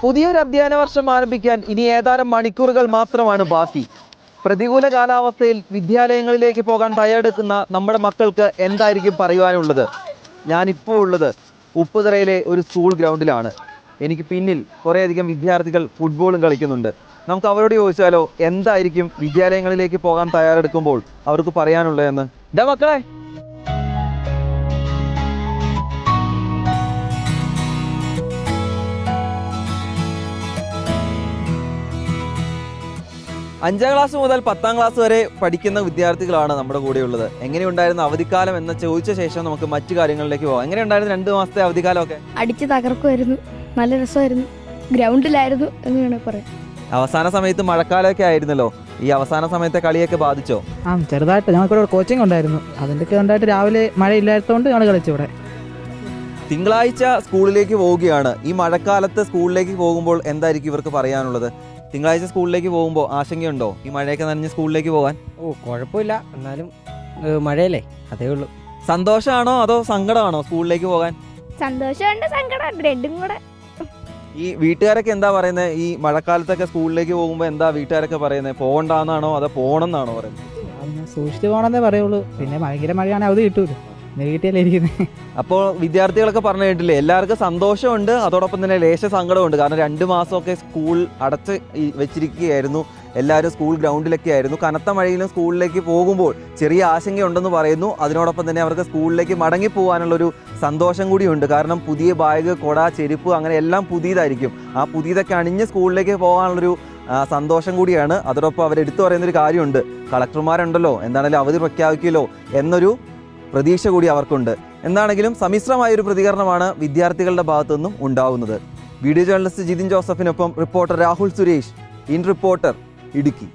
പുതിയൊരു അധ്യയന വർഷം ആരംഭിക്കാൻ ഇനി ഏതാനും മണിക്കൂറുകൾ മാത്രമാണ് ബാക്കി. പ്രതികൂല കാലാവസ്ഥയിൽ വിദ്യാലയങ്ങളിലേക്ക് പോകാൻ തയ്യാറെടുക്കുന്ന നമ്മുടെ മക്കൾക്ക് എന്തായിരിക്കും പറയുവാനുള്ളത്? ഞാനിപ്പോൾ ഉള്ളത് ഉപ്പുതറയിലെ ഒരു സ്കൂൾ ഗ്രൗണ്ടിലാണ്. എനിക്ക് പിന്നിൽ കുറേയധികം വിദ്യാർത്ഥികൾ ഫുട്ബോളും കളിക്കുന്നുണ്ട്. നമുക്ക് അവരോട് ചോദിച്ചാലോ, എന്തായിരിക്കും വിദ്യാലയങ്ങളിലേക്ക് പോകാൻ തയ്യാറെടുക്കുമ്പോൾ അവർക്ക് പറയാനുള്ളതെന്ന്. ഇതാ മക്കളെ, അഞ്ചാം ക്ലാസ് മുതൽ 10ാം ക്ലാസ് വരെ പഠിക്കുന്ന വിദ്യാർത്ഥികളാണ് നമ്മുടെ കൂടെയുള്ളത്. എങ്ങനെയുണ്ടായിരുന്നു അവധിക്കാലം എന്ന് ചോദിച്ച ശേഷം നമുക്ക് മറ്റു കാര്യങ്ങളിലേക്ക് പോകാം. എങ്ങനെയുണ്ടായിരുന്നു 2 മാസത്തെ അവധിക്കാലമൊക്കെ? അടിച്ച് തകർക്കുമായിരുന്നു, നല്ല രസമായിരുന്നു, ഗ്രൗണ്ടിലായിരുന്നു എന്ന് വേണമെങ്കിൽ പറയാം. അവസാന സമയത്ത് മഴക്കാലമൊക്കെ ആയിരുന്നല്ലോ, ഈ അവസാന സമയത്തെ കളിയൊക്കെ ബാധിച്ചോ? ചെറുതായിട്ട് ഞങ്ങൾക്കിവിടെ കോച്ചിങ് ഉണ്ടായിരുന്നു, അതിൻ്റെയൊക്കെ ഉണ്ടായിട്ട് രാവിലെ മഴയില്ലാത്തതുകൊണ്ട് ഞങ്ങൾ കളിച്ചു ഇവിടെ. തിങ്കളാഴ്ച സ്കൂളിലേക്ക് പോവുകയാണ്. ഈ മഴക്കാലത്ത് സ്കൂളിലേക്ക് പോകുമ്പോൾ എന്തായിരിക്കും ഇവർക്ക് പറയാനുള്ളത്? തിങ്കളാഴ്ച സ്കൂളിലേക്ക് പോകുമ്പോൾ ആശങ്കയുണ്ടോ ഈ മഴയൊക്കെ നനഞ്ഞ് സ്കൂളിലേക്ക് പോകാൻ? കുഴപ്പമില്ല, എന്നാലും മഴയല്ലേ, അതേ ഉള്ളൂ. സന്തോഷമാണോ അതോ സങ്കടമാണോ സ്കൂളിലേക്ക് പോകാൻ? സന്തോഷമുണ്ട്, സങ്കടമുണ്ട്, രണ്ടും കൂടെ. ഈ വീട്ടുകാരൊക്കെ എന്താ പറയുന്നത്? ഈ മഴക്കാലത്തൊക്കെ സ്കൂളിലേക്ക് പോകുമ്പോൾ എന്താ വീട്ടുകാരൊക്കെ പറയുന്നത്? പോകണ്ടെന്നാണോ അതോ പോകണമെന്നാണോ പറയുന്നത്? സൂക്ഷിച്ച് പോകണമെന്നേ പറയുള്ളൂ. പിന്നെ ഭയങ്കര മഴയാണെങ്കിൽ അവധി കിട്ടൂല്ലോ, വീട്ടിലല്ലേ ഇരിക്കുന്നത്. അപ്പോൾ വിദ്യാർത്ഥികളൊക്കെ പറഞ്ഞു കേട്ടില്ലേ, എല്ലാവർക്കും സന്തോഷമുണ്ട്, അതോടൊപ്പം തന്നെ ലേശ സങ്കടമുണ്ട്. കാരണം 2 മാസമൊക്കെ സ്കൂൾ അടച്ച് വെച്ചിരിക്കുകയായിരുന്നു, എല്ലാവരും സ്കൂൾ ഗ്രൗണ്ടിലൊക്കെ ആയിരുന്നു. കനത്ത മഴയിലും സ്കൂളിലേക്ക് പോകുമ്പോൾ ചെറിയ ആശങ്കയുണ്ടെന്ന് പറയുന്നു. അതിനോടൊപ്പം തന്നെ അവർക്ക് സ്കൂളിലേക്ക് മടങ്ങി പോകാനുള്ളൊരു സന്തോഷം കൂടിയുണ്ട്. കാരണം പുതിയ ബാഗ്, കൊട, ചെരുപ്പ് അങ്ങനെ എല്ലാം പുതിയതായിരിക്കും. ആ പുതിയതൊക്കെ അണിഞ്ഞ് സ്കൂളിലേക്ക് പോകാനുള്ളൊരു സന്തോഷം കൂടിയാണ്. അതോടൊപ്പം അവരെടുത്തു പറയുന്നൊരു കാര്യമുണ്ട്, കളക്ടർമാരുണ്ടല്ലോ, എന്താണെങ്കിലും അവധി പ്രഖ്യാപിക്കുമല്ലോ എന്നൊരു പ്രതീക്ഷ കൂടി അവർക്കുണ്ട്. എന്താണെങ്കിലും സമ്മിശ്രമായൊരു പ്രതികരണമാണ് വിദ്യാർത്ഥികളുടെ ഭാഗത്തു നിന്നും ഉണ്ടാവുന്നത്. വീഡിയോ ജേർണലിസ്റ്റ് ജിതിൻ ജോസഫിനൊപ്പം reporter Rahul Suresh, in reporter, Idukki.